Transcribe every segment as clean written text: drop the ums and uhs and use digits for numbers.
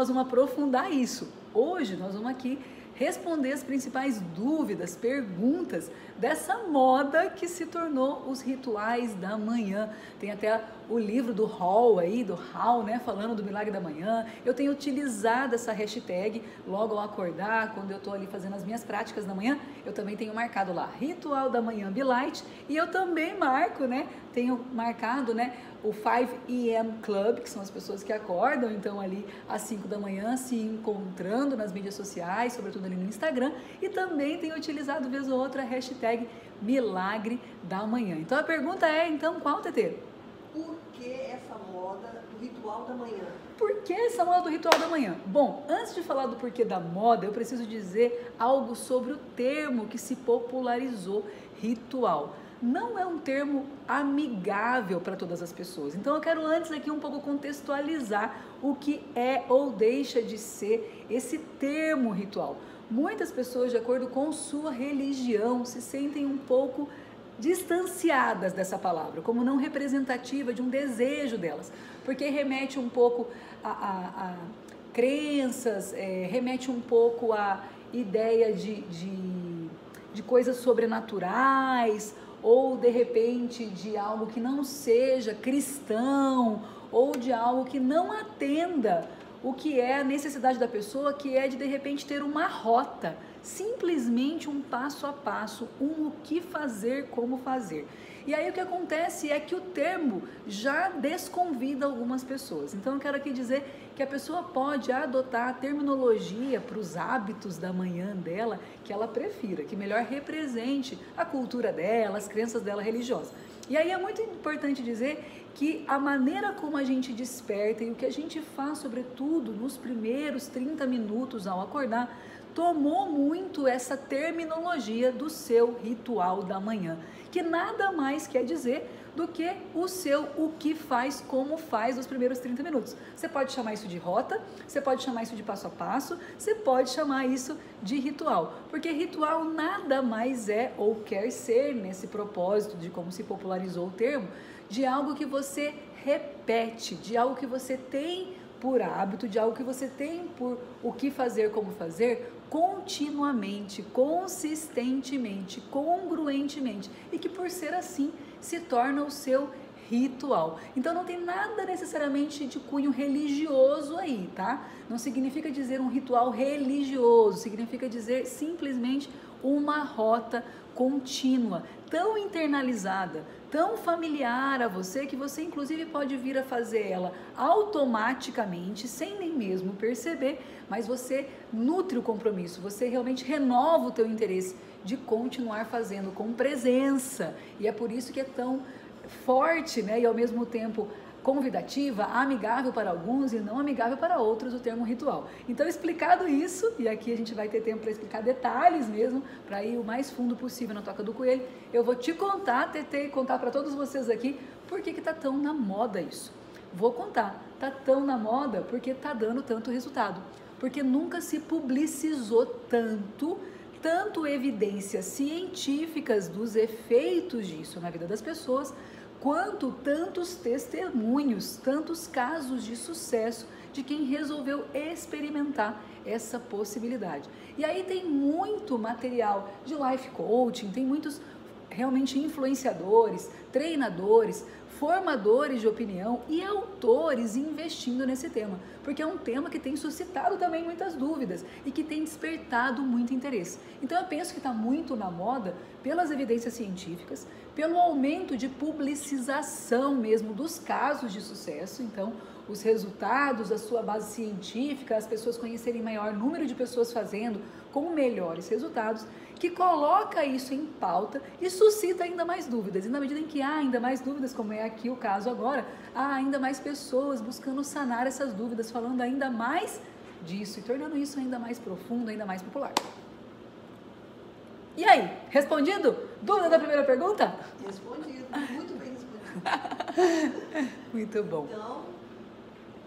Nós vamos aprofundar isso. Hoje nós vamos aqui responder as principais dúvidas, perguntas dessa moda que se tornou os rituais da manhã. Tem até o livro do Hall aí, do Hall, né, falando do milagre da manhã. Eu tenho utilizado essa hashtag logo ao acordar, quando eu estou ali fazendo as minhas práticas da manhã, eu também tenho marcado lá, Ritual da Manhã Be Light, e eu também marco, né, tenho marcado, né, o 5 AM Club, que são as pessoas que acordam, então ali às 5 da manhã, se encontrando nas mídias sociais, sobretudo ali no Instagram, e também tenho utilizado vez ou outra a hashtag Milagre da Manhã. Então a pergunta é, então, qual, Tetê? Por que essa moda do ritual da manhã? Por que essa moda do ritual da manhã? Bom, antes de falar do porquê da moda, eu preciso dizer algo sobre o termo que se popularizou, ritual. Não é um termo amigável para todas as pessoas. Então eu quero antes aqui um pouco contextualizar o que é ou deixa de ser esse termo ritual. Muitas pessoas, de acordo com sua religião, se sentem um pouco distanciadas dessa palavra, como não representativa de um desejo delas, porque remete um pouco a crenças, remete um pouco a ideia de coisas sobrenaturais, ou de repente de algo que não seja cristão, ou de algo que não atenda o que é a necessidade da pessoa, que é de repente ter uma rota, simplesmente um passo a passo, o que fazer, como fazer. E aí o que acontece é que o termo já desconvida algumas pessoas. Então eu quero aqui dizer que a pessoa pode adotar a terminologia para os hábitos da manhã dela que ela prefira, que melhor represente a cultura dela, as crenças dela religiosas. E aí é muito importante dizer que a maneira como a gente desperta e o que a gente faz, sobretudo nos primeiros 30 minutos ao acordar, tomou muito essa terminologia do seu ritual da manhã, que nada mais quer dizer do que o seu o que faz, como faz nos primeiros 30 minutos. Você pode chamar isso de rota, você pode chamar isso de passo a passo, você pode chamar isso de ritual, porque ritual nada mais é ou quer ser, nesse propósito de como se popularizou o termo, de algo que você repete, de algo que você tem por hábito, de algo que você tem por o que fazer, como fazer, continuamente, consistentemente, congruentemente, e que por ser assim se torna o seu ritual. Então não tem nada necessariamente de cunho religioso aí, tá? Não significa dizer um ritual religioso, significa dizer simplesmente uma rota contínua, tão internalizada, tão familiar a você, que você inclusive pode vir a fazer ela automaticamente, sem nem mesmo perceber, mas você nutre o compromisso, você realmente renova o teu interesse de continuar fazendo com presença, e é por isso que é tão forte, né, e ao mesmo tempo convidativa, amigável para alguns e não amigável para outros, o termo ritual. Então, explicado isso, e aqui a gente vai ter tempo para explicar detalhes mesmo, para ir o mais fundo possível na Toca do Coelho, eu vou te contar, Tetê, e contar para todos vocês aqui por que tá tão na moda isso. Vou contar, tá tão na moda porque tá dando tanto resultado, porque nunca se publicizou tanto evidências científicas dos efeitos disso na vida das pessoas, quanto tantos testemunhos, tantos casos de sucesso de quem resolveu experimentar essa possibilidade. E aí tem muito material de life coaching, tem muitos realmente influenciadores, treinadores, formadores de opinião e autores investindo nesse tema, porque é um tema que tem suscitado também muitas dúvidas e que tem despertado muito interesse. Então eu penso que está muito na moda pelas evidências científicas, pelo aumento de publicização mesmo dos casos de sucesso, então os resultados da sua base científica, as pessoas conhecerem maior número de pessoas fazendo com melhores resultados, que coloca isso em pauta e suscita ainda mais dúvidas. E na medida em que há ainda mais dúvidas, como é aqui o caso agora, há ainda mais pessoas buscando sanar essas dúvidas, falando ainda mais disso e tornando isso ainda mais profundo, ainda mais popular. E aí, respondido? Dúvida da primeira pergunta? Respondido, muito bem respondido. Muito bom. Então,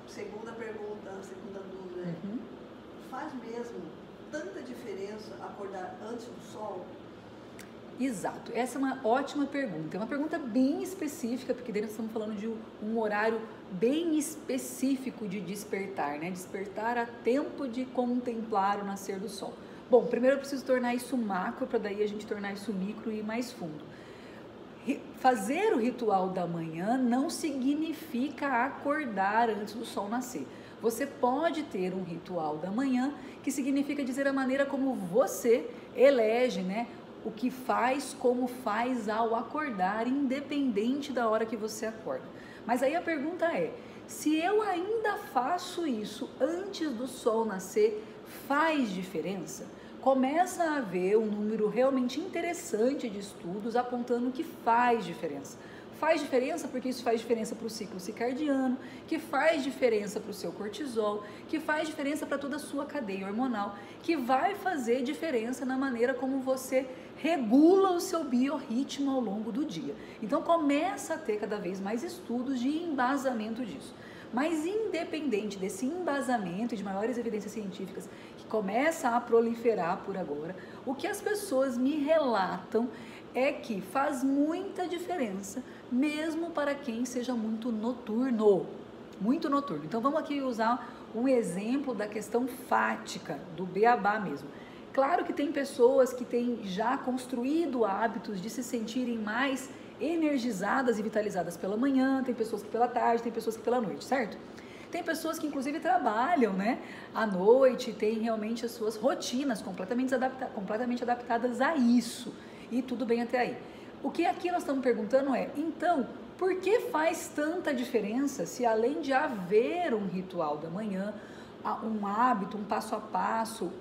segunda pergunta, segunda dúvida, faz mesmo tanta diferença acordar antes do sol? Exato, essa é uma ótima pergunta, é uma pergunta bem específica, porque daí nós estamos falando de um horário bem específico de despertar, né? Despertar a tempo de contemplar o nascer do sol. Bom, primeiro eu preciso tornar isso macro, para daí a gente tornar isso micro e ir mais fundo. Fazer o ritual da manhã não significa acordar antes do sol nascer. Você pode ter um ritual da manhã, que significa dizer a maneira como você elege, né? O que faz, como faz ao acordar, independente da hora que você acorda. Mas aí a pergunta é, se eu ainda faço isso antes do sol nascer, faz diferença? Começa a haver um número realmente interessante de estudos apontando que faz diferença. Faz diferença porque isso faz diferença para o ciclo circadiano, que faz diferença para o seu cortisol, que faz diferença para toda a sua cadeia hormonal, que vai fazer diferença na maneira como você regula o seu biorritmo ao longo do dia. Então começa a ter cada vez mais estudos de embasamento disso. Mas independente desse embasamento e de maiores evidências científicas que começa a proliferar por agora, o que as pessoas me relatam é que faz muita diferença, mesmo para quem seja muito noturno. Muito noturno. Então vamos aqui usar um exemplo da questão fática, do beabá mesmo. Claro que tem pessoas que têm já construído hábitos de se sentirem mais energizadas e vitalizadas pela manhã, tem pessoas que pela tarde, tem pessoas que pela noite, certo? Tem pessoas que inclusive trabalham, né, à noite, tem realmente as suas rotinas completamente adaptadas a isso. E tudo bem até aí. O que aqui nós estamos perguntando é, então, por que faz tanta diferença se além de haver um ritual da manhã, um hábito, um passo a passo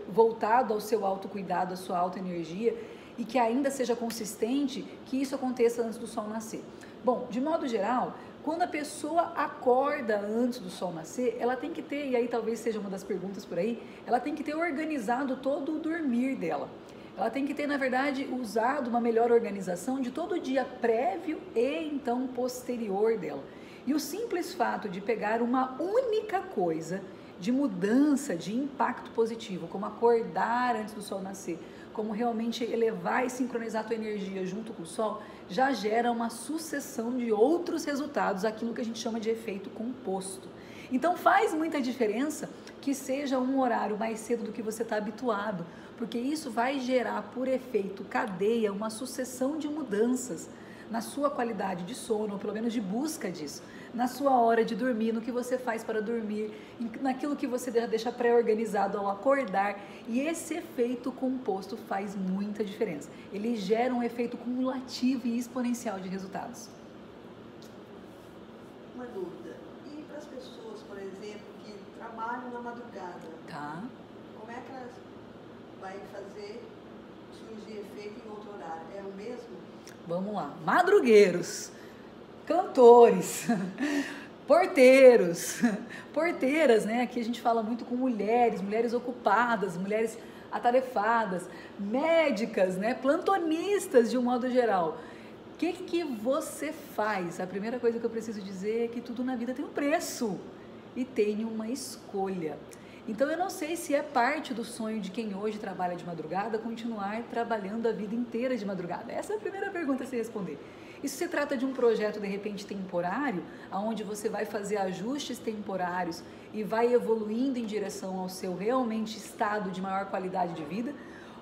voltado ao seu autocuidado, à sua autoenergia, e que ainda seja consistente, que isso aconteça antes do sol nascer? Bom, de modo geral, quando a pessoa acorda antes do sol nascer, ela tem que ter, e aí talvez seja uma das perguntas por aí, ela tem que ter organizado todo o dormir dela. Ela tem que ter, na verdade, usado uma melhor organização de todo o dia prévio e então posterior dela. E o simples fato de pegar uma única coisa de mudança, de impacto positivo, como acordar antes do sol nascer, como realmente elevar e sincronizar a tua energia junto com o sol, já gera uma sucessão de outros resultados, aquilo que a gente chama de efeito composto. Então faz muita diferença que seja um horário mais cedo do que você está habituado, porque isso vai gerar por efeito cadeia uma sucessão de mudanças na sua qualidade de sono, ou pelo menos de busca disso, na sua hora de dormir, no que você faz para dormir, naquilo que você deixa pré-organizado ao acordar, e esse efeito composto faz muita diferença. Ele gera um efeito cumulativo e exponencial de resultados. Uma dúvida, e para as pessoas, por exemplo, que trabalham na madrugada, Tá. como é que elas vai fazer surgir efeito em outro horário? É o mesmo? Vamos lá, madrugueiros, cantores, porteiros, porteiras, né? Aqui a gente fala muito com mulheres ocupadas, mulheres atarefadas, médicas, né? Plantonistas de um modo geral. O que você faz? A primeira coisa que eu preciso dizer é que tudo na vida tem um preço e tem uma escolha. Então eu não sei se é parte do sonho de quem hoje trabalha de madrugada continuar trabalhando a vida inteira de madrugada. Essa é a primeira pergunta a se responder. Isso se trata de um projeto de repente temporário, onde você vai fazer ajustes temporários e vai evoluindo em direção ao seu realmente estado de maior qualidade de vida,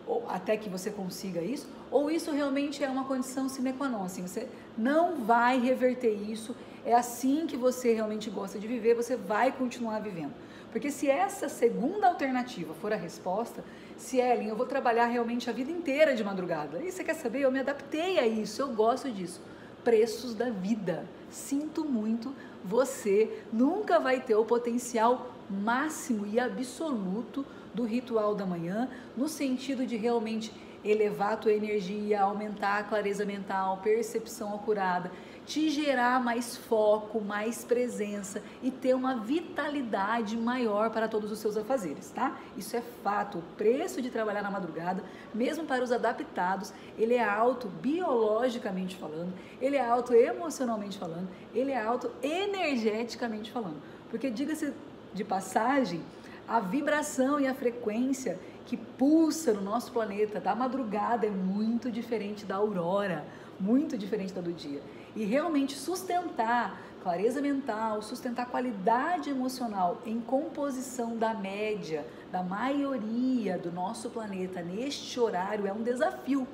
ou até que você consiga isso, ou isso realmente é uma condição sine qua non, assim, você não vai reverter isso, é assim que você realmente gosta de viver, você vai continuar vivendo. Porque se essa segunda alternativa for a resposta, se Ellen, eu vou trabalhar realmente a vida inteira de madrugada, e você quer saber, eu me adaptei a isso, eu gosto disso. Preços da vida, sinto muito, você nunca vai ter o potencial máximo e absoluto do ritual da manhã, no sentido de realmente elevar a tua energia, aumentar a clareza mental, percepção acurada, te gerar mais foco, mais presença e ter uma vitalidade maior para todos os seus afazeres, tá? Isso é fato. O preço de trabalhar na madrugada, mesmo para os adaptados, ele é alto biologicamente falando, ele é alto emocionalmente falando, ele é alto energeticamente falando. Porque, diga-se de passagem, a vibração e a frequência que pulsa no nosso planeta da madrugada é muito diferente da aurora, muito diferente da do dia. E realmente sustentar clareza mental, sustentar qualidade emocional em composição da média, da maioria do nosso planeta neste horário é um desafio,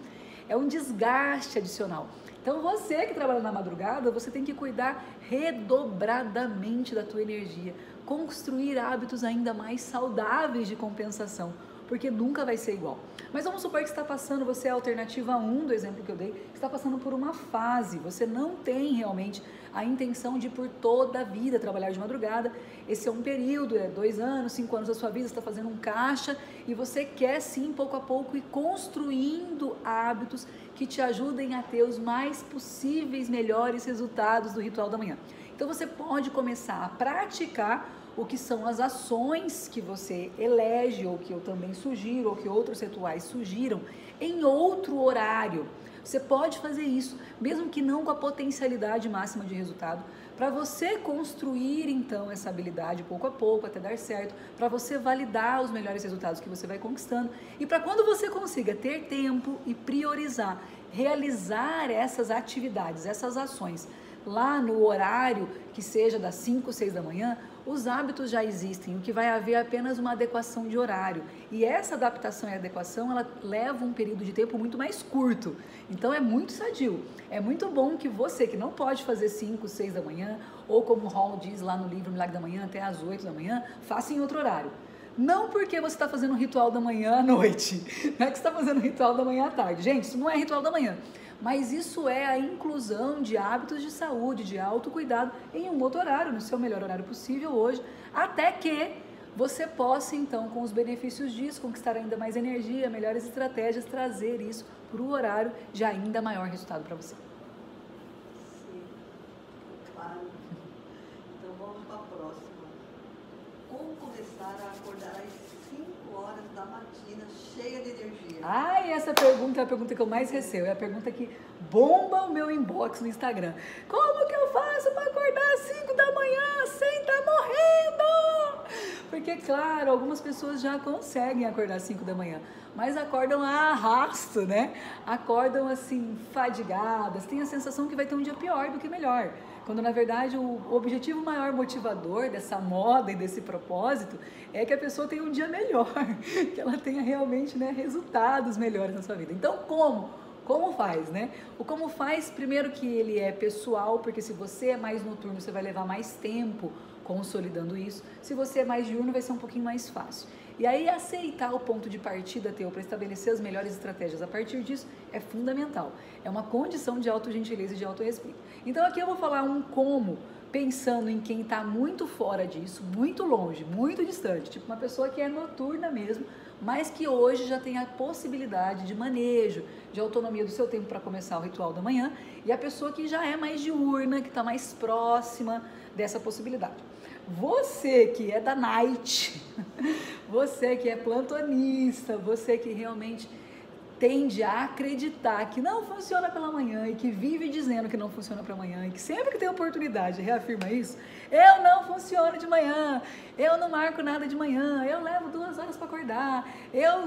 é um desgaste adicional. Então você que trabalha na madrugada, você tem que cuidar redobradamente da tua energia, construir hábitos ainda mais saudáveis de compensação, porque nunca vai ser igual. Mas vamos supor que está passando, você é a alternativa 1 do exemplo que eu dei, está passando por uma fase, você não tem realmente a intenção de por toda a vida trabalhar de madrugada, esse é um período, 2 anos, 5 anos da sua vida, você está fazendo um caixa e você quer sim, pouco a pouco, ir construindo hábitos que te ajudem a ter os mais possíveis melhores resultados do ritual da manhã. Então você pode começar a praticar o que são as ações que você elege, ou que eu também sugiro, ou que outros rituais sugiram, em outro horário. Você pode fazer isso, mesmo que não com a potencialidade máxima de resultado, para você construir então essa habilidade pouco a pouco, até dar certo, para você validar os melhores resultados que você vai conquistando e para quando você consiga ter tempo e priorizar, realizar essas atividades, essas ações, lá no horário que seja das 5, 6 da manhã, os hábitos já existem, o que vai haver é apenas uma adequação de horário. E essa adaptação e adequação, ela leva um período de tempo muito mais curto. Então é muito sadio. É muito bom que você, que não pode fazer 5, 6 da manhã, ou como o Hall diz lá no livro Milagre da Manhã, até às 8 da manhã, faça em outro horário. Não porque você está fazendo um ritual da manhã à noite, não é que você está fazendo um ritual da manhã à tarde. Gente, isso não é ritual da manhã. Mas isso é a inclusão de hábitos de saúde, de autocuidado em um outro horário, no seu melhor horário possível hoje, até que você possa então, com os benefícios disso, conquistar ainda mais energia, melhores estratégias, trazer isso para o horário de ainda maior resultado para você. Sim, claro. Então vamos para a próxima. Como começar a acordar às 5 horas da matina, cheia de energia? Ai, essa pergunta é a pergunta que eu mais recebo, é a pergunta que bomba o meu inbox no Instagram. Como que eu faço para acordar às 5 da manhã sem estar morrendo? Porque, claro, algumas pessoas já conseguem acordar às 5 da manhã, mas acordam a arrasto, né? Acordam assim, fadigadas, tem a sensação que vai ter um dia pior do que melhor. Quando, na verdade, o objetivo maior motivador dessa moda e desse propósito é que a pessoa tenha um dia melhor, que ela tenha realmente, né, resultados melhores na sua vida. Então, como faz, né? O como faz, primeiro que ele é pessoal, porque se você é mais noturno, você vai levar mais tempo consolidando isso. Se você é mais diurno, vai ser um pouquinho mais fácil. E aí aceitar o ponto de partida teu para estabelecer as melhores estratégias a partir disso é fundamental. É uma condição de autogentileza e de autorrespeito. Então aqui eu vou falar um como, pensando em quem está muito fora disso, muito longe, muito distante, tipo uma pessoa que é noturna mesmo, mas que hoje já tem a possibilidade de manejo, de autonomia do seu tempo para começar o ritual da manhã, e a pessoa que já é mais diurna, que está mais próxima dessa possibilidade. Você que é da night, você que é plantonista, você que realmente tende a acreditar que não funciona pela manhã e que vive dizendo que não funciona para amanhã e que sempre que tem oportunidade reafirma isso, eu não funciono de manhã, eu não marco nada de manhã, eu levo 2 horas para acordar, eu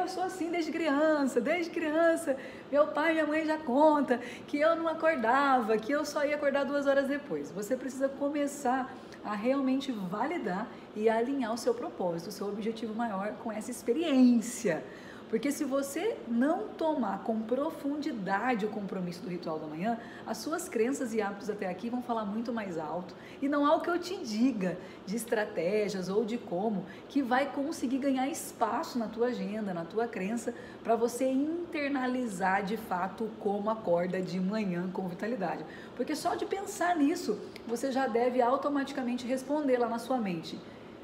sou assim desde criança, meu pai e minha mãe já contam que eu não acordava, que eu só ia acordar 2 horas depois. Você precisa começar a realmente validar e alinhar o seu propósito, o seu objetivo maior com essa experiência. Porque se você não tomar com profundidade o compromisso do ritual da manhã, as suas crenças e hábitos até aqui vão falar muito mais alto e não há o que eu te diga de estratégias ou de como que vai conseguir ganhar espaço na tua agenda, na tua crença, para você internalizar de fato como acorda de manhã com vitalidade. Porque só de pensar nisso, você já deve automaticamente responder lá na sua mente: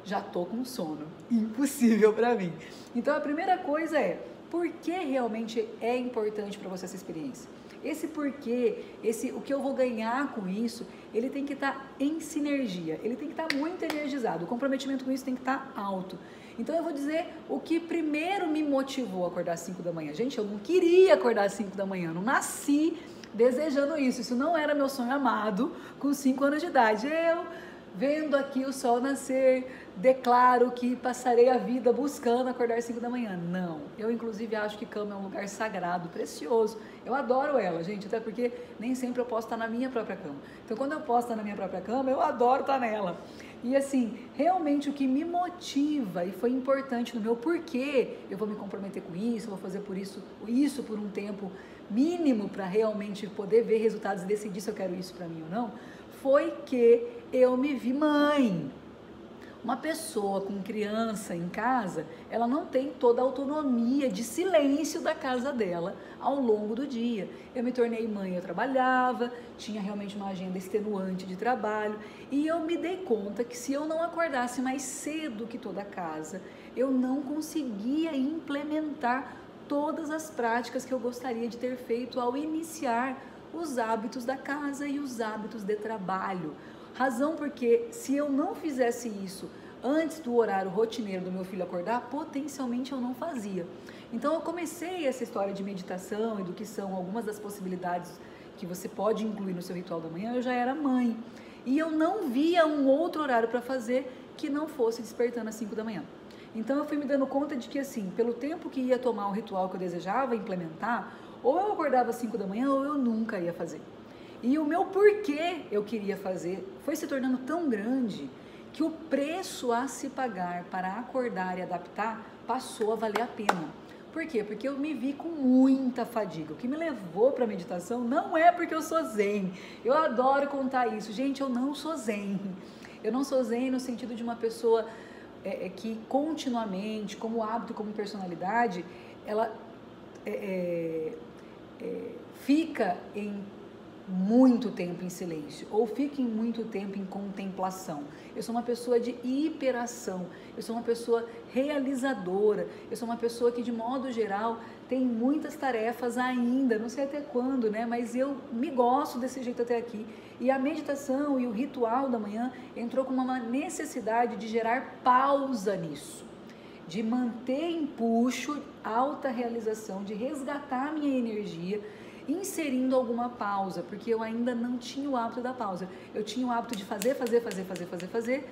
já tô com sono, impossível para mim. Então a primeira coisa é, por que realmente é importante para você essa experiência? Esse porquê, o que eu vou ganhar com isso, ele tem que estar em sinergia, ele tem que estar muito energizado, o comprometimento com isso tem que estar alto. Então eu vou dizer o que primeiro me motivou a acordar às 5 da manhã. Gente, eu não queria acordar às 5 da manhã, eu não nasci desejando isso não era meu sonho amado com 5 anos de idade. Eu vendo aqui o sol nascer, declaro que passarei a vida buscando acordar às 5 da manhã. Não, eu inclusive acho que cama é um lugar sagrado, precioso. Eu adoro ela, gente, até porque nem sempre eu posso estar na minha própria cama. Então quando eu posso estar na minha própria cama, eu adoro estar nela. E assim, realmente o que me motiva e foi importante no meu porquê, eu vou me comprometer com isso, eu vou fazer por isso por um tempo mínimo para realmente poder ver resultados e decidir se eu quero isso para mim ou não, foi que eu me vi mãe. Uma pessoa com criança em casa, ela não tem toda a autonomia de silêncio da casa dela ao longo do dia. Eu me tornei mãe, eu trabalhava, tinha realmente uma agenda extenuante de trabalho e eu me dei conta que se eu não acordasse mais cedo que toda a casa, eu não conseguia implementar todas as práticas que eu gostaria de ter feito ao iniciar os hábitos da casa e os hábitos de trabalho. Razão porque se eu não fizesse isso antes do horário rotineiro do meu filho acordar, potencialmente eu não fazia. Então eu comecei essa história de meditação e do que são algumas das possibilidades que você pode incluir no seu ritual da manhã, eu já era mãe. E eu não via um outro horário para fazer que não fosse despertando às 5 da manhã. Então eu fui me dando conta de que assim, pelo tempo que ia tomar o ritual que eu desejava implementar, ou eu acordava às 5 da manhã ou eu nunca ia fazer. E o meu porquê eu queria fazer foi se tornando tão grande que o preço a se pagar para acordar e adaptar passou a valer a pena. Por quê? Porque eu me vi com muita fadiga. O que me levou para a meditação não é porque eu sou zen. Eu adoro contar isso. Gente, eu não sou zen. Eu não sou zen no sentido de uma pessoa que continuamente, como hábito, como personalidade, ela fica em muito tempo em silêncio ou fica em muito tempo em contemplação. Eu sou uma pessoa de hiperação, eu sou uma pessoa realizadora, eu sou uma pessoa que de modo geral tem muitas tarefas ainda, não sei até quando, né? Mas eu me gosto desse jeito até aqui. E a meditação e o ritual da manhã entrou com uma necessidade de gerar pausa nisso, de manter em puxo alta realização, de resgatar a minha energia, inserindo alguma pausa, porque eu ainda não tinha o hábito da pausa. Eu tinha o hábito de fazer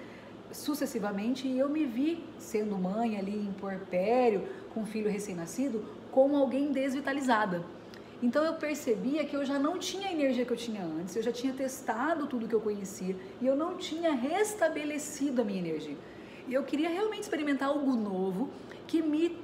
sucessivamente e eu me vi sendo mãe ali em puerpério, com um filho recém-nascido, como alguém desvitalizada. Então eu percebia que eu já não tinha a energia que eu tinha antes, eu já tinha testado tudo que eu conhecia e eu não tinha restabelecido a minha energia. E eu queria realmente experimentar algo novo que me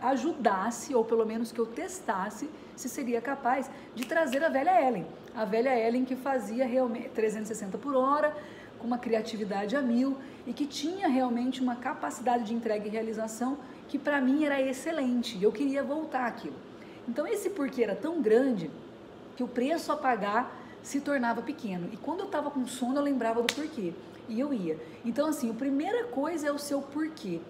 ajudasse, ou pelo menos que eu testasse se seria capaz de trazer a velha Ellen que fazia realmente 360 por hora, com uma criatividade a 1000 e que tinha realmente uma capacidade de entrega e realização que para mim era excelente, e eu queria voltar àquilo. Então esse porquê era tão grande que o preço a pagar se tornava pequeno, e quando eu estava com sono eu lembrava do porquê, e eu ia. Então assim, a primeira coisa é o seu porquê.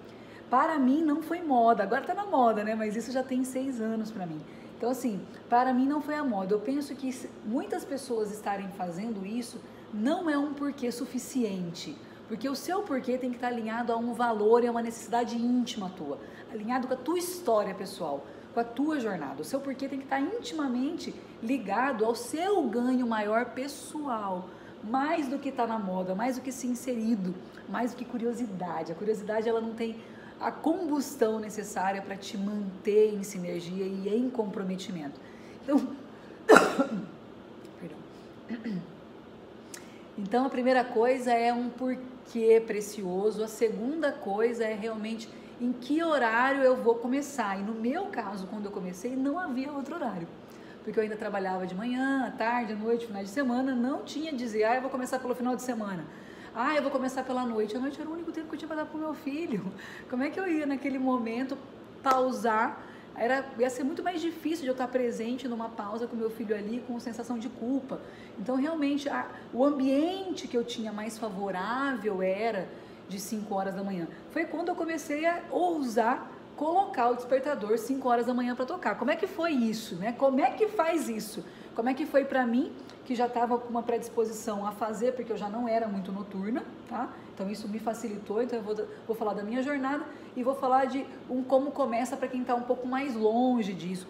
Para mim não foi moda, agora está na moda, né? Mas isso já tem 6 anos para mim. Então assim, para mim não foi a moda. Eu penso que muitas pessoas estarem fazendo isso não é um porquê suficiente. Porque o seu porquê tem que estar alinhado a um valor e a uma necessidade íntima tua. Alinhado com a tua história pessoal, com a tua jornada. O seu porquê tem que estar intimamente ligado ao seu ganho maior pessoal. Mais do que estar na moda, mais do que ser inserido, mais do que curiosidade. A curiosidade ela não tem a combustão necessária para te manter em sinergia e em comprometimento. Então a primeira coisa é um porquê precioso, a segunda coisa é realmente em que horário eu vou começar. E no meu caso, quando eu comecei, não havia outro horário, porque eu ainda trabalhava de manhã, à tarde, à noite, finais de semana, não tinha dizer, eu vou começar pelo final de semana. Eu vou começar pela noite. A noite era o único tempo que eu tinha para dar para o meu filho. Como é que eu ia naquele momento pausar? Ia ser muito mais difícil de eu estar presente numa pausa com o meu filho ali, com sensação de culpa. Então, realmente, o ambiente que eu tinha mais favorável era de 5 horas da manhã. Foi quando eu comecei a ousar colocar o despertador 5 horas da manhã para tocar. Como é que foi isso, né? Como é que faz isso? Como é que foi para mim, que já estava com uma predisposição a fazer, porque eu já não era muito noturna, tá? Então isso me facilitou. Então eu vou falar da minha jornada e vou falar de como começa para quem está um pouco mais longe disso,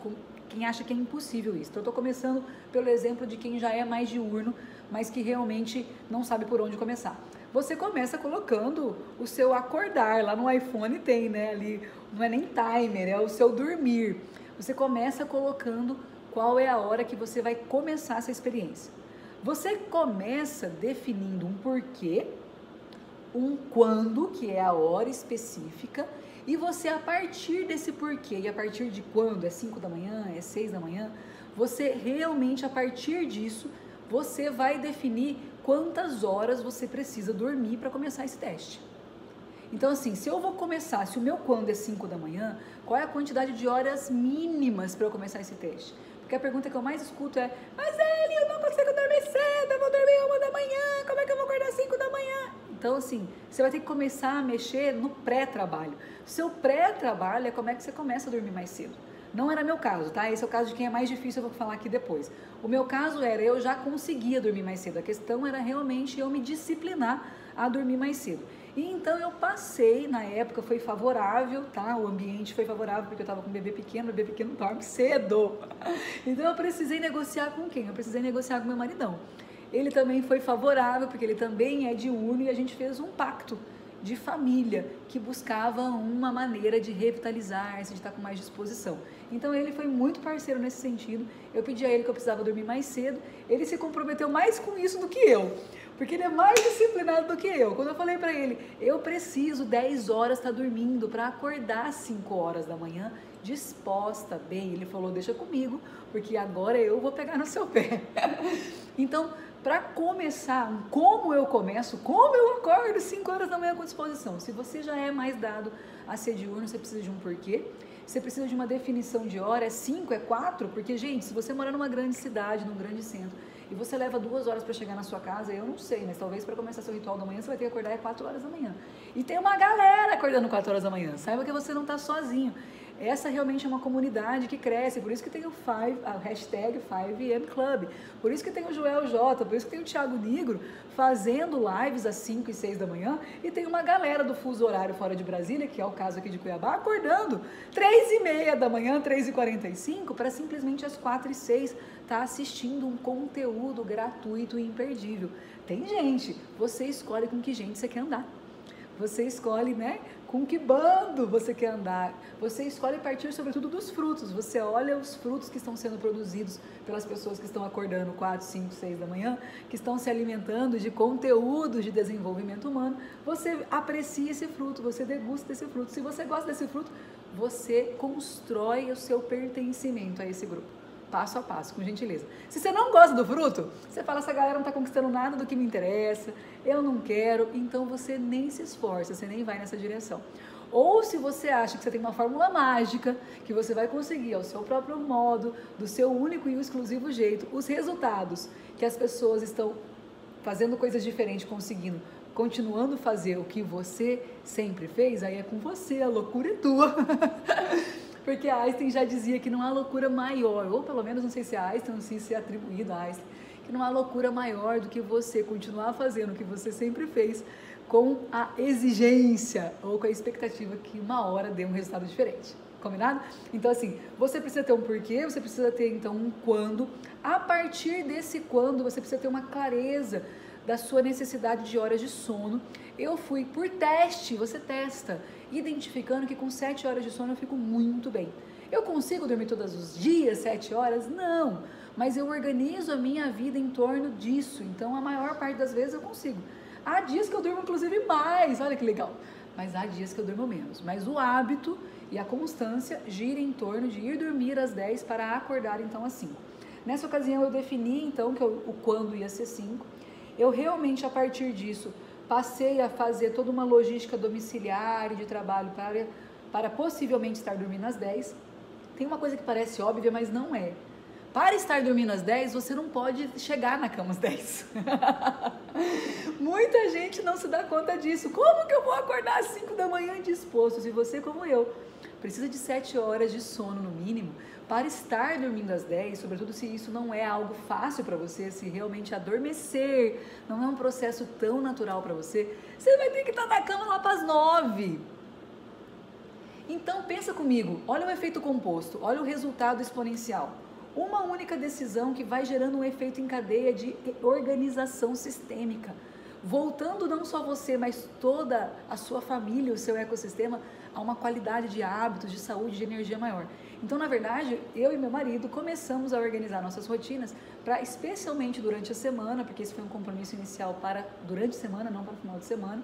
quem acha que é impossível isso. Então eu estou começando pelo exemplo de quem já é mais diurno, mas que realmente não sabe por onde começar. você começa colocando o seu acordar. Lá no iPhone tem, né? Ali não é nem timer, é o seu dormir. Você começa colocando qual é a hora que você vai começar essa experiência. Você começa definindo um porquê, um quando, que é a hora específica, e você, a partir desse porquê e a partir de quando, é 5 da manhã, é 6 da manhã, você realmente, a partir disso, você vai definir quantas horas você precisa dormir para começar esse teste. Então, assim, se eu vou começar, se o meu quando é 5 da manhã, qual é a quantidade de horas mínimas para eu começar esse teste? Porque a pergunta que eu mais escuto é: mas Eli, eu não consigo dormir cedo, eu vou dormir 1 da manhã, como é que eu vou acordar 5 da manhã? Então, assim, você vai ter que começar a mexer no pré-trabalho. Seu pré-trabalho é como é que você começa a dormir mais cedo. Não era meu caso, tá? Esse é o caso de quem é mais difícil, eu vou falar aqui depois. O meu caso era, eu já conseguia dormir mais cedo. A questão era realmente eu me disciplinar a dormir mais cedo. E então eu passei, na época foi favorável, tá? O ambiente foi favorável porque eu tava com um bebê pequeno dorme cedo. Então eu precisei negociar com quem? Eu precisei negociar com meu maridão. Ele também foi favorável porque ele também é diurno e a gente fez um pacto de família que buscava uma maneira de revitalizar-se, de estar com mais disposição. Então ele foi muito parceiro nesse sentido. Eu pedi a ele que eu precisava dormir mais cedo, ele se comprometeu mais com isso do que eu, porque ele é mais disciplinado do que eu. Quando eu falei para ele, eu preciso 10 horas estar dormindo para acordar às 5 horas da manhã, disposta, bem, ele falou, deixa comigo, porque agora eu vou pegar no seu pé. Então, para começar, como eu começo, como eu acordo 5 horas da manhã com disposição. Se você já é mais dado a ser diurno, você precisa de um porquê, você precisa de uma definição de hora, é 5, é 4, porque, gente, se você morar numa grande cidade, num grande centro, e você leva 2 horas para chegar na sua casa, eu não sei, mas talvez para começar seu ritual da manhã, você vai ter que acordar às 4 horas da manhã. E tem uma galera acordando 4 horas da manhã, saiba que você não está sozinho. Essa realmente é uma comunidade que cresce, por isso que tem a hashtag 5am Club, por isso que tem o Joel J, por isso que tem o Thiago Nigro fazendo lives às 5 e 6 da manhã, e tem uma galera do fuso horário fora de Brasília, que é o caso aqui de Cuiabá, acordando 3h30 da manhã, 3h45, para simplesmente às 4 e 6 estar assistindo um conteúdo gratuito e imperdível. Tem gente, você escolhe com que gente você quer andar. Você escolhe, né, com que bando você quer andar. Você escolhe partir, sobretudo, dos frutos. Você olha os frutos que estão sendo produzidos pelas pessoas que estão acordando 4, 5, 6 da manhã, que estão se alimentando de conteúdos de desenvolvimento humano. Você aprecia esse fruto, você degusta esse fruto. Se você gosta desse fruto, você constrói o seu pertencimento a esse grupo. Passo a passo, com gentileza. Se você não gosta do fruto, você fala, essa galera não está conquistando nada do que me interessa, eu não quero, então você nem se esforça, você nem vai nessa direção. Ou se você acha que você tem uma fórmula mágica, que você vai conseguir ao seu próprio modo, do seu único e exclusivo jeito, os resultados que as pessoas estão fazendo coisas diferentes, conseguindo, continuando a fazer o que você sempre fez, aí é com você, a loucura é tua. Porque a Einstein já dizia que não há loucura maior, ou pelo menos não sei se é Einstein, não sei se é atribuído a Einstein, que não há loucura maior do que você continuar fazendo o que você sempre fez com a exigência ou com a expectativa que uma hora dê um resultado diferente. Combinado? Então, assim, você precisa ter um porquê, você precisa ter, então, um quando. A partir desse quando, você precisa ter uma clareza da sua necessidade de horas de sono. Eu fui por teste, você testa, identificando que com 7 horas de sono eu fico muito bem. Eu consigo dormir todos os dias 7 horas? Não, mas eu organizo a minha vida em torno disso, então a maior parte das vezes eu consigo. Há dias que eu durmo inclusive mais, olha que legal, mas há dias que eu durmo menos. Mas o hábito e a constância gira em torno de ir dormir às 10 para acordar então às 5. Nessa ocasião eu defini então que o quando ia ser 5. Eu realmente, a partir disso, passei a fazer toda uma logística domiciliar e de trabalho para possivelmente estar dormindo às 10. Tem uma coisa que parece óbvia, mas não é. Para estar dormindo às 10, você não pode chegar na cama às 10. Muita gente não se dá conta disso. Como que eu vou acordar às 5 da manhã disposto? Se você, como eu, precisa de 7 horas de sono no mínimo, para estar dormindo às 10, sobretudo se isso não é algo fácil para você, se realmente adormecer não é um processo tão natural para você, você vai ter que estar na cama lá para as 9. Então pensa comigo, olha o efeito composto, olha o resultado exponencial. Uma única decisão que vai gerando um efeito em cadeia de organização sistêmica. voltando não só você, mas toda a sua família, o seu ecossistema, a uma qualidade de hábitos, de saúde, de energia maior. Então, na verdade, eu e meu marido começamos a organizar nossas rotinas para, especialmente durante a semana, porque esse foi um compromisso inicial para durante a semana, não para o final de semana,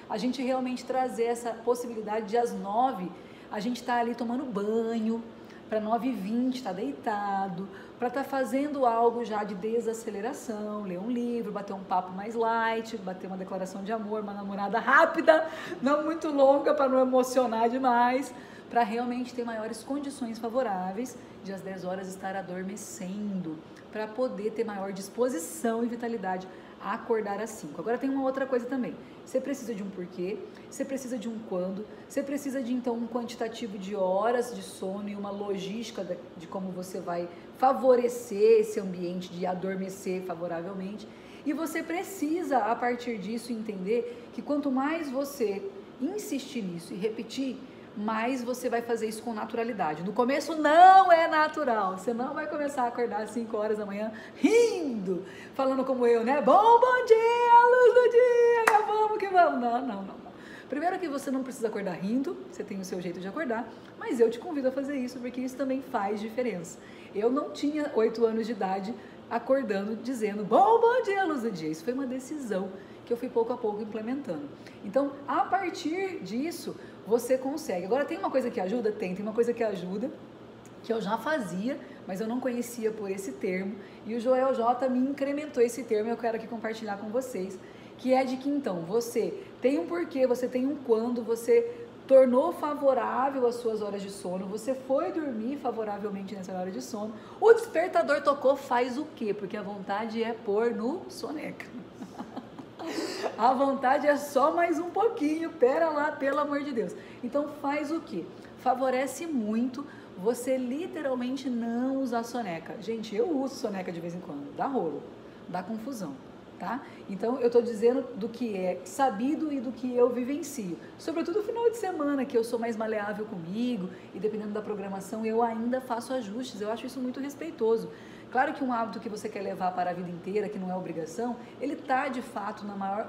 a gente realmente trazer essa possibilidade de às 9 a gente estar ali tomando banho, para 9h20 estar deitado, para estar fazendo algo já de desaceleração, ler um livro, bater um papo mais light, bater uma declaração de amor, uma namorada rápida, não muito longa para não emocionar demais, para realmente ter maiores condições favoráveis de às 10 horas estar adormecendo, para poder ter maior disposição e vitalidade a acordar às 5. Agora tem uma outra coisa também, você precisa de um porquê, você precisa de um quando, você precisa de então um quantitativo de horas de sono e uma logística de como você vai favorecer esse ambiente de adormecer favoravelmente, e você precisa a partir disso entender que quanto mais você insistir nisso e repetir, mais você vai fazer isso com naturalidade. No começo não é natural, você não vai começar a acordar às 5 horas da manhã rindo, falando como eu, né? Bom dia, luz do dia, vamos que vamos. Não. Primeiro que você não precisa acordar rindo, você tem o seu jeito de acordar, mas eu te convido a fazer isso, porque isso também faz diferença. Eu não tinha 8 anos de idade acordando, dizendo, bom dia, luz do dia. Isso foi uma decisão que eu fui pouco a pouco implementando. Então, a partir disso, você consegue. Agora, tem uma coisa que ajuda? Tem uma coisa que ajuda, que eu já fazia, mas eu não conhecia por esse termo, e o Joel J me incrementou esse termo e eu quero aqui compartilhar com vocês, que é de que então, você tem um porquê, você tem um quando, você tornou favorável as suas horas de sono, você foi dormir favoravelmente nessa hora de sono, o despertador tocou, faz o quê? Porque a vontade é pôr no soneca. A vontade é só mais um pouquinho, pera lá, pelo amor de Deus. Então faz o quê? Favorece muito você literalmente não usar soneca. Gente, eu uso soneca de vez em quando, dá rolo, dá confusão, tá? Então eu tô dizendo do que é sabido e do que eu vivencio. Sobretudo no final de semana, que eu sou mais maleável comigo e dependendo da programação eu ainda faço ajustes, eu acho isso muito respeitoso. Claro que um hábito que você quer levar para a vida inteira, que não é obrigação, ele está de fato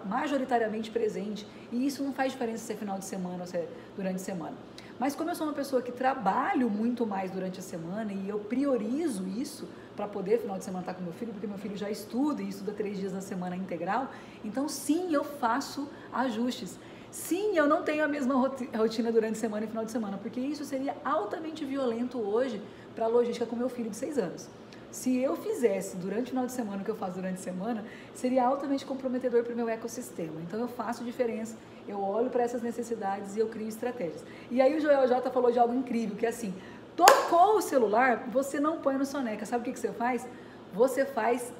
majoritariamente presente, e isso não faz diferença se é final de semana ou se é durante a semana. Mas como eu sou uma pessoa que trabalho muito mais durante a semana e eu priorizo isso para poder final de semana estar com meu filho, porque meu filho já estuda e estuda 3 dias na semana integral, então sim, eu faço ajustes. Sim, eu não tenho a mesma rotina durante a semana e final de semana, porque isso seria altamente violento hoje para a logística com meu filho de 6 anos. Se eu fizesse durante o final de semana o que eu faço durante a semana, seria altamente comprometedor para o meu ecossistema. Então eu faço diferença, eu olho para essas necessidades e eu crio estratégias. E aí o Joel J falou de algo incrível, que é assim, tocou o celular, você não põe no soneca. Sabe o que você faz? Você faz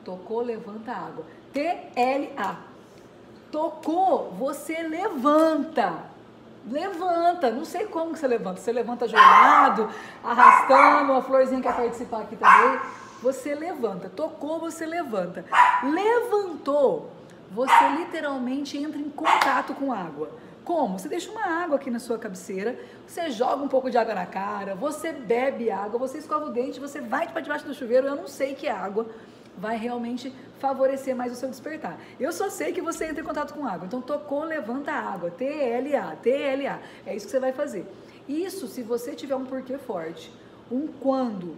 tocou, levanta a água. TLA. Tocou, você levanta. Levanta, não sei como que você levanta ajoelhado, arrastando, a Florzinha quer participar aqui também, você levanta, tocou, você levanta, levantou, você literalmente entra em contato com água. Como? Você deixa uma água aqui na sua cabeceira, você joga um pouco de água na cara, você bebe água, você escova o dente, você vai para debaixo do chuveiro, eu não sei que água vai realmente favorecer mais o seu despertar. Eu só sei que você entra em contato com água. Então, tocou, levanta a água. TLA. É isso que você vai fazer. Isso se você tiver um porquê forte. Um quando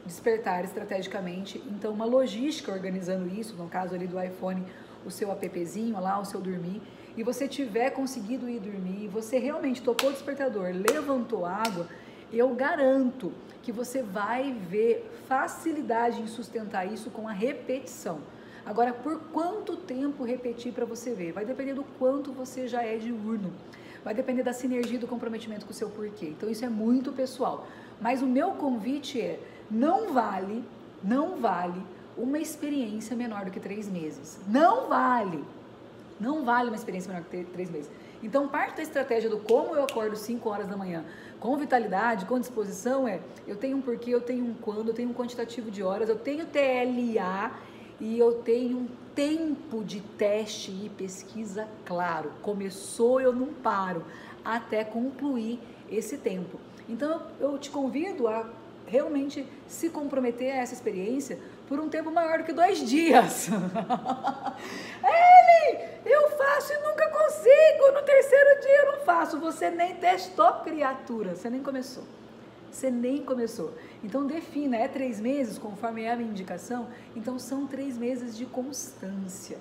despertar estrategicamente. Então, uma logística organizando isso, no caso ali do iPhone, o seu appzinho lá, o seu dormir. E você tiver conseguido ir dormir, você realmente tocou o despertador, levantou água, eu garanto que você vai ver facilidade em sustentar isso com a repetição. Agora, por quanto tempo repetir para você ver? Vai depender do quanto você já é diurno. Vai depender da sinergia do comprometimento com o seu porquê. Então, isso é muito pessoal. Mas o meu convite é, não vale uma experiência menor do que 3 meses. Não vale uma experiência menor que 3 meses. Então, parte da estratégia do como eu acordo 5 horas da manhã, com vitalidade, com disposição, eu tenho um porquê, eu tenho um quando, eu tenho um quantitativo de horas, eu tenho TLA e eu tenho um tempo de teste e pesquisa claro. Começou, eu não paro, até concluir esse tempo. Então, eu te convido a realmente se comprometer a essa experiência, por um tempo maior do que 2 dias. Ele, eu faço e nunca consigo, no terceiro dia eu não faço. Você nem testou, criatura, você nem começou. Você nem começou. Então defina, é 3 meses, conforme é a minha indicação, então são 3 meses de constância.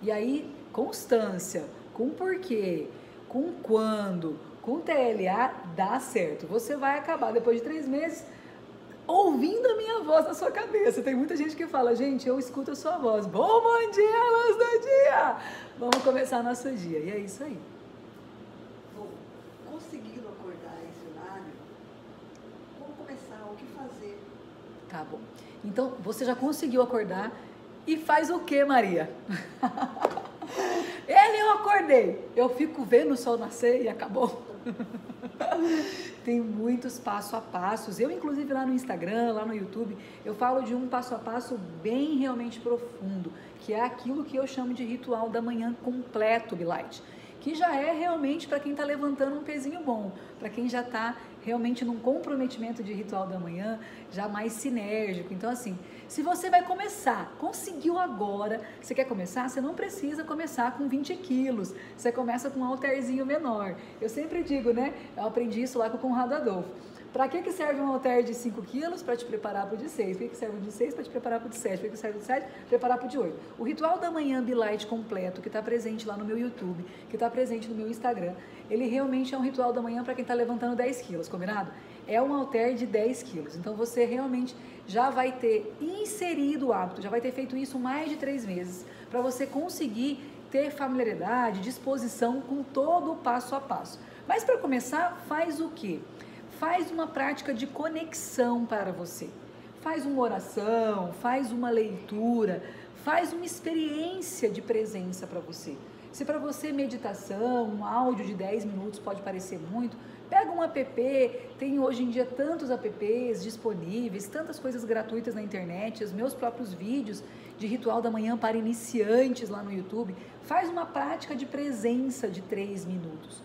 E aí, constância, com porquê, com quando, com TLA, dá certo. Você vai acabar depois de 3 meses ouvindo a minha voz na sua cabeça. Tem muita gente que fala, gente, eu escuto a sua voz. Bom dia, luz do dia! Vamos começar nosso dia. E é isso aí. Bom, conseguindo acordar esse horário, vamos começar, o que fazer? Tá bom. Então, você já conseguiu acordar e faz o que, Maria? Eu acordei. Eu fico vendo o sol nascer e acabou. Tem muitos passo a passos. Eu, inclusive, lá no Instagram, lá no YouTube, eu falo de um passo a passo bem realmente profundo, que é aquilo que eu chamo de ritual da manhã completo, Bilight, que já é realmente para quem está levantando um pezinho bom, para quem já está realmente num comprometimento de ritual da manhã, já mais sinérgico. Então, assim, se você vai começar, conseguiu agora, você quer começar, você não precisa começar com 20 quilos, você começa com um halterzinho menor. Eu sempre digo, né, eu aprendi isso lá com o Conrado Adolfo. Para que serve um halter de 5 quilos? Para te preparar para o de 6. Para que serve o de 6? Para te preparar para o de 7. Para que serve o de 7? Preparar para o de 8. O ritual da manhã Bilight completo, que está presente lá no meu YouTube, que está presente no meu Instagram, ele realmente é um ritual da manhã para quem está levantando 10 quilos, combinado? É um halter de 10 quilos. Então você realmente já vai ter inserido o hábito, já vai ter feito isso mais de 3 meses, para você conseguir ter familiaridade, disposição com todo o passo a passo. Mas para começar, faz o quê? Faz uma prática de conexão para você. Faz uma oração, faz uma leitura, faz uma experiência de presença para você. Se para você meditação, um áudio de 10 minutos pode parecer muito, pega um app, tem hoje em dia tantos apps disponíveis, tantas coisas gratuitas na internet, os meus próprios vídeos de ritual da manhã para iniciantes lá no YouTube. Faz uma prática de presença de 3 minutos.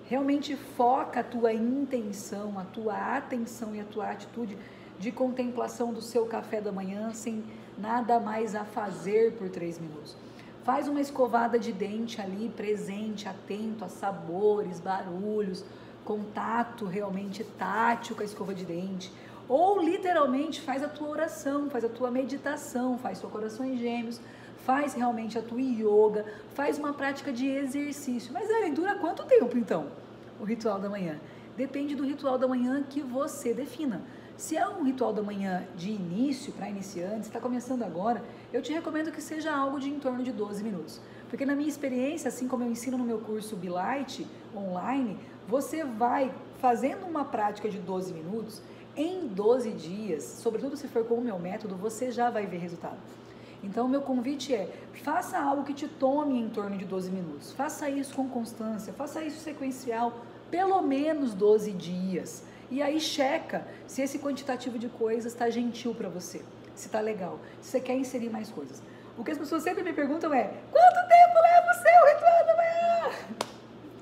Realmente foca a tua intenção, a tua atenção e a tua atitude de contemplação do seu café da manhã sem nada mais a fazer por 3 minutos. Faz uma escovada de dente ali, presente, atento a sabores, barulhos, contato realmente tátil com a escova de dente. Ou literalmente faz a tua oração, faz a tua meditação, faz teu coração em gêmeos, faz realmente a tua yoga, faz uma prática de exercício. Mas Ellen, dura quanto tempo então o ritual da manhã? Depende do ritual da manhã que você defina. Se é um ritual da manhã de início, para iniciantes, está começando agora, eu te recomendo que seja algo de em torno de 12 minutos. Porque na minha experiência, assim como eu ensino no meu curso Bilight online, você vai fazendo uma prática de 12 minutos, em 12 dias, sobretudo se for com o meu método, você já vai ver resultado. Então, o meu convite é, faça algo que te tome em torno de 12 minutos. Faça isso com constância, faça isso sequencial, pelo menos 12 dias. E aí checa se esse quantitativo de coisas está gentil para você, se está legal, se você quer inserir mais coisas. O que as pessoas sempre me perguntam é, quanto tempo leva o seu ritual da manhã?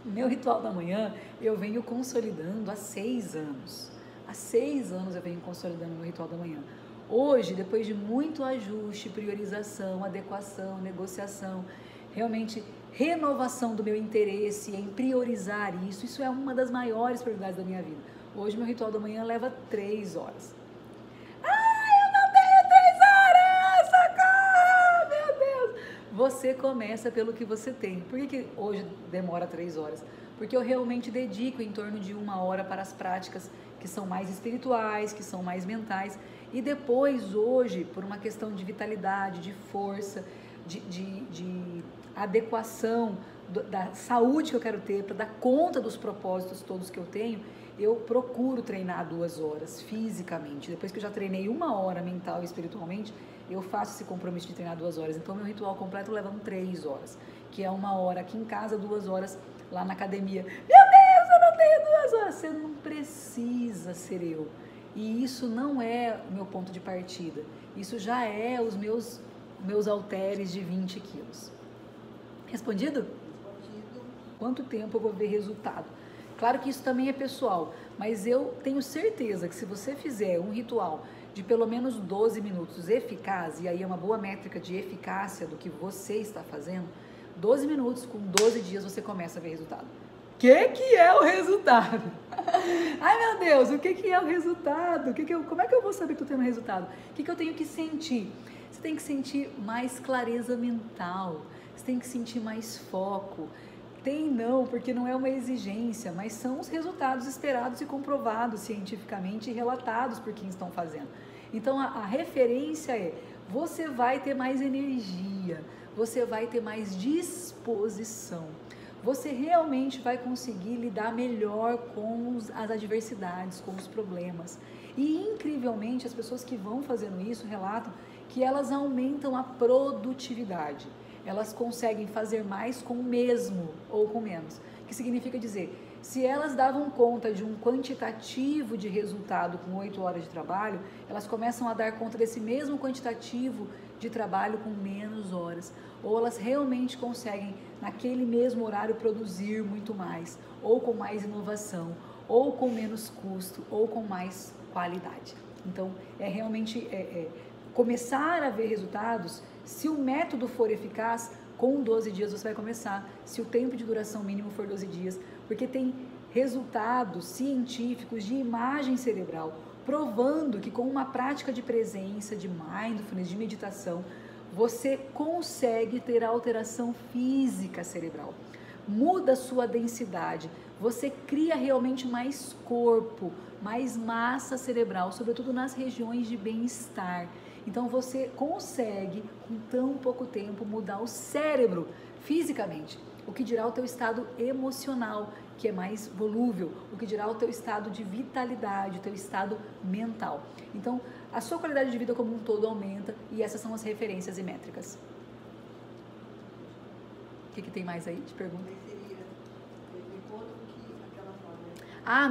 Meu ritual da manhã eu venho consolidando há 6 anos. Há 6 anos eu venho consolidando meu ritual da manhã. Hoje, depois de muito ajuste, priorização, adequação, negociação, realmente renovação do meu interesse em priorizar isso é uma das maiores prioridades da minha vida. Hoje meu ritual da manhã leva 3 horas. Eu não tenho 3 horas! Socorro! Meu Deus! Você começa pelo que você tem. Por que hoje demora 3 horas? Porque eu realmente dedico em torno de 1 hora para as práticas que são mais espirituais, que são mais mentais. E depois, hoje, por uma questão de vitalidade, de força, de adequação da saúde que eu quero ter, para dar conta dos propósitos todos que eu tenho, eu procuro treinar 2 horas fisicamente. Depois que eu já treinei 1 hora mental e espiritualmente, eu faço esse compromisso de treinar 2 horas. Então, meu ritual completo leva 3 horas, que é 1 hora aqui em casa, 2 horas lá na academia. Meu Deus, eu não tenho 2 horas. Você não precisa ser eu. E isso não é o meu ponto de partida. Isso já é os meus halteres de 20 quilos. Respondido? Respondido. Quanto tempo eu vou ver resultado? Claro que isso também é pessoal, mas eu tenho certeza que se você fizer um ritual de pelo menos 12 minutos eficaz, e aí é uma boa métrica de eficácia do que você está fazendo, 12 minutos, com 12 dias você começa a ver resultado. O que é o resultado? Ai meu Deus, o que é o resultado? Como é que eu vou saber que eu tenho um resultado? O que eu tenho que sentir? Você tem que sentir mais clareza mental, você tem que sentir mais foco. Não, porque não é uma exigência, mas são os resultados esperados e comprovados cientificamente e relatados por quem estão fazendo. Então a referência é, você vai ter mais energia, você vai ter mais disposição, você realmente vai conseguir lidar melhor com as adversidades, com os problemas. E incrivelmente as pessoas que vão fazendo isso relatam que elas aumentam a produtividade. Elas conseguem fazer mais com o mesmo ou com menos. Que significa dizer, se elas davam conta de um quantitativo de resultado com 8 horas de trabalho, elas começam a dar conta desse mesmo quantitativo de trabalho com menos horas. Ou elas realmente conseguem, naquele mesmo horário, produzir muito mais, ou com mais inovação, ou com menos custo, ou com mais qualidade. Então, é realmente começar a ver resultados. Se o método for eficaz, com 12 dias você vai começar. Se o tempo de duração mínimo for 12 dias, porque tem resultados científicos de imagem cerebral provando que com uma prática de presença, de mindfulness, de meditação, você consegue ter alteração física cerebral. Muda a sua densidade, você cria realmente mais corpo, mais massa cerebral, sobretudo nas regiões de bem-estar. Então você consegue, com tão pouco tempo, mudar o cérebro fisicamente. O que dirá o teu estado emocional, que é mais volúvel, o que dirá o teu estado de vitalidade, o teu estado mental. Então, a sua qualidade de vida como um todo aumenta e essas são as referências e métricas. O que tem mais aí de pergunta?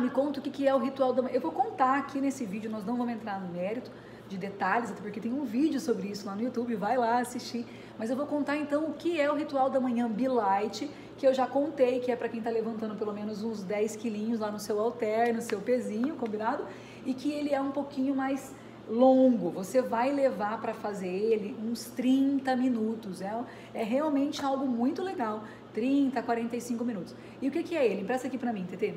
Me conta o que é o ritual da manhã. Eu vou contar aqui nesse vídeo, nós não vamos entrar no mérito de detalhes, até porque tem um vídeo sobre isso lá no YouTube, vai lá assistir. Mas eu vou contar então o que é o ritual da manhã Be Light, que eu já contei, que é para quem está levantando pelo menos uns 10 quilinhos lá no seu halter, no seu pezinho, combinado? E que ele é um pouquinho mais longo, você vai levar para fazer ele uns 30 minutos, é realmente algo muito legal, 30, 45 minutos. E o que é ele? Empresta aqui para mim, Tetê.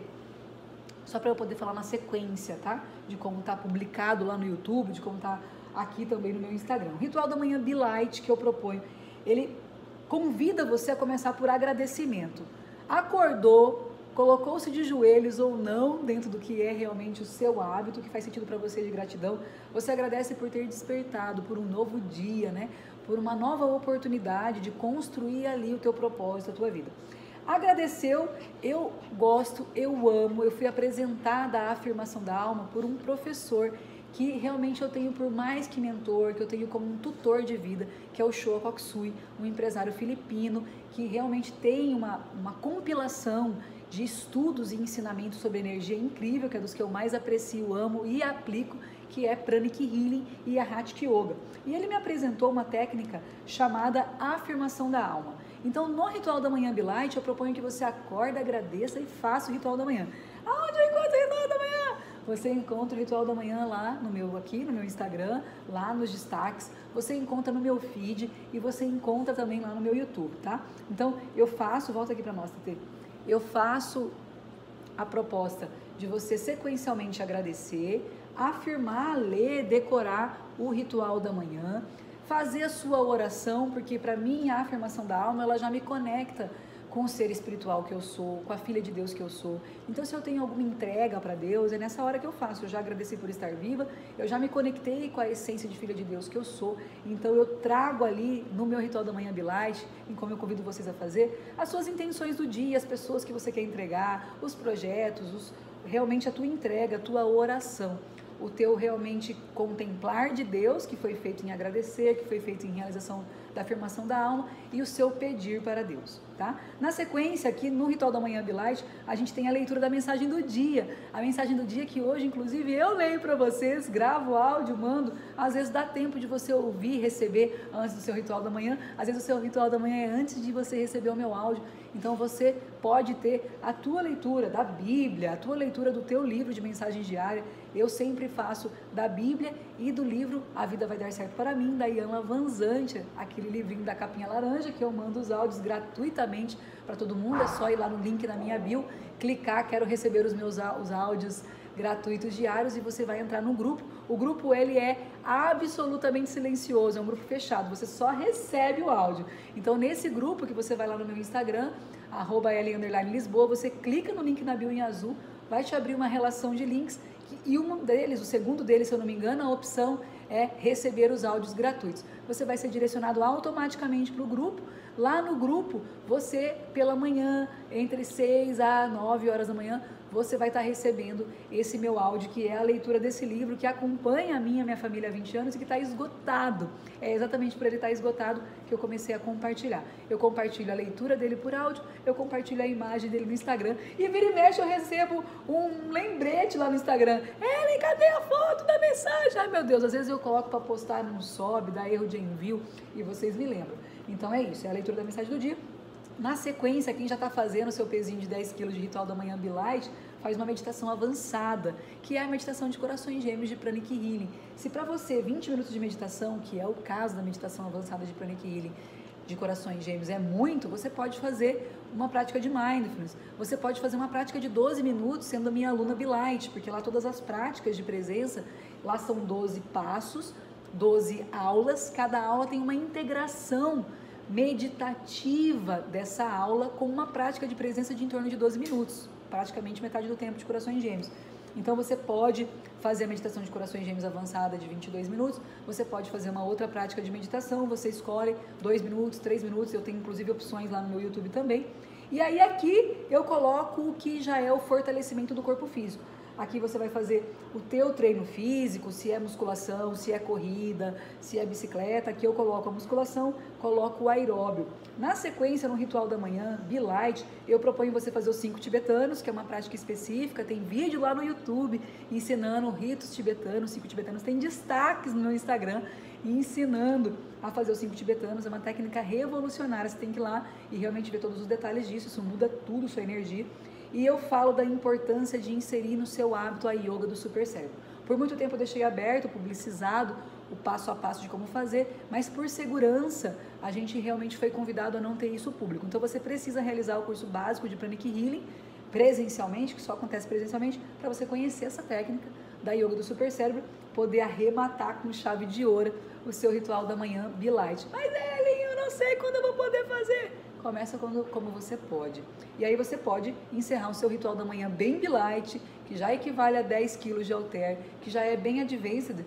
Só para eu poder falar na sequência, tá? De como tá publicado lá no YouTube, de como tá aqui também no meu Instagram. O ritual da manhã Be Light que eu proponho, ele convida você a começar por agradecimento. Acordou, colocou-se de joelhos ou não dentro do que é realmente o seu hábito, que faz sentido para você de gratidão, você agradece por ter despertado, por um novo dia, né? Por uma nova oportunidade de construir ali o teu propósito, a tua vida. Agradeceu, eu gosto, eu amo, eu fui apresentada à afirmação da alma por um professor que realmente eu tenho por mais que mentor, que eu tenho como um tutor de vida, que é o Choa Koksui, um empresário filipino que realmente tem uma compilação de estudos e ensinamentos sobre energia incrível, que é dos que eu mais aprecio, amo e aplico, que é Pranic Healing e a Hatha Yoga. E ele me apresentou uma técnica chamada afirmação da alma. Então, no ritual da manhã Be Light, eu proponho que você acorde, agradeça e faça o ritual da manhã. Aonde eu encontro o ritual da manhã? Você encontra o ritual da manhã lá no meu Instagram, lá nos destaques, você encontra no meu feed e você encontra também lá no meu YouTube, tá? Então, eu faço, volta aqui para nós, Tetê. Eu faço a proposta de você sequencialmente agradecer, afirmar, ler, decorar o ritual da manhã, fazer a sua oração, porque para mim a afirmação da alma, ela já me conecta com o ser espiritual que eu sou, com a filha de Deus que eu sou. Então, se eu tenho alguma entrega para Deus, é nessa hora que eu faço. Eu já agradeci por estar viva, eu já me conectei com a essência de filha de Deus que eu sou. Então, eu trago ali no meu ritual da manhã Be Light, em como eu convido vocês a fazer, as suas intenções do dia, as pessoas que você quer entregar, os projetos, realmente a tua entrega, a tua oração. O teu realmente contemplar de Deus, que foi feito em agradecer, que foi feito em realização da afirmação da alma e o seu pedir para Deus, tá? Na sequência, aqui no Ritual da Manhã Be-Light, a gente tem a leitura da mensagem do dia. A mensagem do dia que hoje, inclusive, eu leio para vocês, gravo áudio, mando. Às vezes dá tempo de você ouvir, receber antes do seu Ritual da Manhã. Às vezes o seu Ritual da Manhã é antes de você receber o meu áudio. Então você pode ter a tua leitura da Bíblia, a tua leitura do teu livro de mensagem diária. Eu sempre faço da Bíblia e do livro A Vida Vai Dar Certo para Mim, da Ian Lavanzante, aquele livrinho da capinha laranja que eu mando os áudios gratuitamente para todo mundo. É só ir lá no link na minha bio, clicar, quero receber os áudios gratuitos diários, e você vai entrar no grupo. O grupo, ele é absolutamente silencioso, é um grupo fechado, você só recebe o áudio. Então nesse grupo que você vai lá no meu Instagram, @L_Lisboa, você clica no link na bio em azul, vai te abrir uma relação de links, e um deles, o segundo deles, se eu não me engano, a opção é receber os áudios gratuitos. Você vai ser direcionado automaticamente para o grupo. Lá no grupo, você, pela manhã, entre 6 a 9 horas da manhã, você vai estar recebendo esse meu áudio, que é a leitura desse livro, que acompanha a minha família há 20 anos e que está esgotado. É exatamente por ele estar esgotado que eu comecei a compartilhar. Eu compartilho a leitura dele por áudio, eu compartilho a imagem dele no Instagram, e vira e mexe eu recebo um lembrete lá no Instagram. Ellen, cadê a foto da mensagem? Ai meu Deus, às vezes eu coloco para postar, não sobe, dá erro de envio, e vocês me lembram. Então é isso, é a leitura da mensagem do dia. Na sequência, quem já está fazendo o seu pezinho de 10 kg de Ritual da Manhã Be-Light, faz uma meditação avançada, que é a meditação de corações gêmeos de Pranic Healing. Se para você 20 minutos de meditação, que é o caso da meditação avançada de Pranic Healing, de corações gêmeos, é muito, você pode fazer uma prática de mindfulness. Você pode fazer uma prática de 12 minutos sendo a minha aluna Be-Light, porque lá todas as práticas de presença, lá são 12 passos, 12 aulas, cada aula tem uma integração meditativa dessa aula com uma prática de presença de em torno de 12 minutos, praticamente metade do tempo de corações gêmeos. Então você pode fazer a meditação de corações gêmeos avançada de 22 minutos, você pode fazer uma outra prática de meditação, você escolhe 2 minutos, 3 minutos, eu tenho inclusive opções lá no meu YouTube também. E aí aqui eu coloco o que já é o fortalecimento do corpo físico. Aqui você vai fazer o teu treino físico, se é musculação, se é corrida, se é bicicleta. Aqui eu coloco a musculação, coloco o aeróbio. Na sequência, no Ritual da Manhã Be-Light, eu proponho você fazer os 5 tibetanos, que é uma prática específica. Tem vídeo lá no YouTube ensinando ritos tibetanos, 5 tibetanos. Tem destaques no meu Instagram ensinando a fazer os 5 tibetanos. É uma técnica revolucionária, você tem que ir lá e realmente ver todos os detalhes disso. Isso muda tudo, sua energia. E eu falo da importância de inserir no seu hábito a yoga do super cérebro. Por muito tempo eu deixei aberto, publicizado, o passo a passo de como fazer, mas por segurança a gente realmente foi convidado a não ter isso público. Então você precisa realizar o curso básico de Pranic Healing presencialmente, que só acontece presencialmente, para você conhecer essa técnica da yoga do super cérebro, poder arrematar com chave de ouro o seu Ritual da Manhã Be-Light. Mas Ellen, eu não sei quando eu vou poder fazer. Começa como você pode. E aí você pode encerrar o seu Ritual da Manhã bem Be-Light, que já equivale a 10 quilos de halter, que já é bem advanced,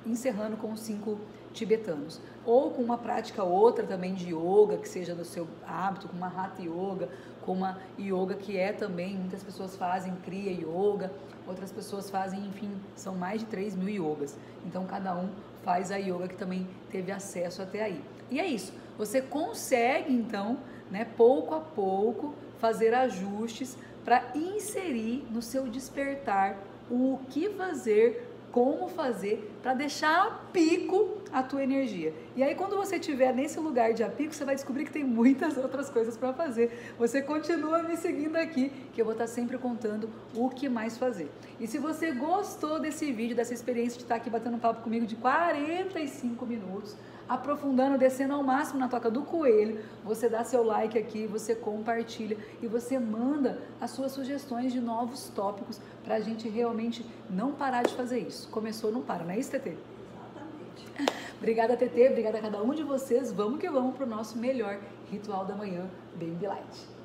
encerrando com os 5 tibetanos. Ou com uma prática outra também de yoga, que seja do seu hábito, com uma Hatha Yoga, com uma yoga que é também, muitas pessoas fazem Kriya Yoga, outras pessoas fazem, enfim, são mais de 3 mil yogas. Então cada um faz a yoga que também teve acesso até aí. E é isso. Você consegue, então, né, pouco a pouco, fazer ajustes para inserir no seu despertar o que fazer, como fazer, para deixar a pico a tua energia. E aí, quando você estiver nesse lugar de a pico, você vai descobrir que tem muitas outras coisas para fazer. Você continua me seguindo aqui, que eu vou estar sempre contando o que mais fazer. E se você gostou desse vídeo, dessa experiência de estar aqui batendo um papo comigo de 45 minutos, aprofundando, descendo ao máximo na toca do coelho, você dá seu like aqui, você compartilha e você manda as suas sugestões de novos tópicos para a gente realmente não parar de fazer isso. Começou, não para, não é isso, TT? Exatamente. Obrigada, TT, obrigada a cada um de vocês. Vamos que vamos para o nosso melhor Ritual da Manhã bem Be-Light.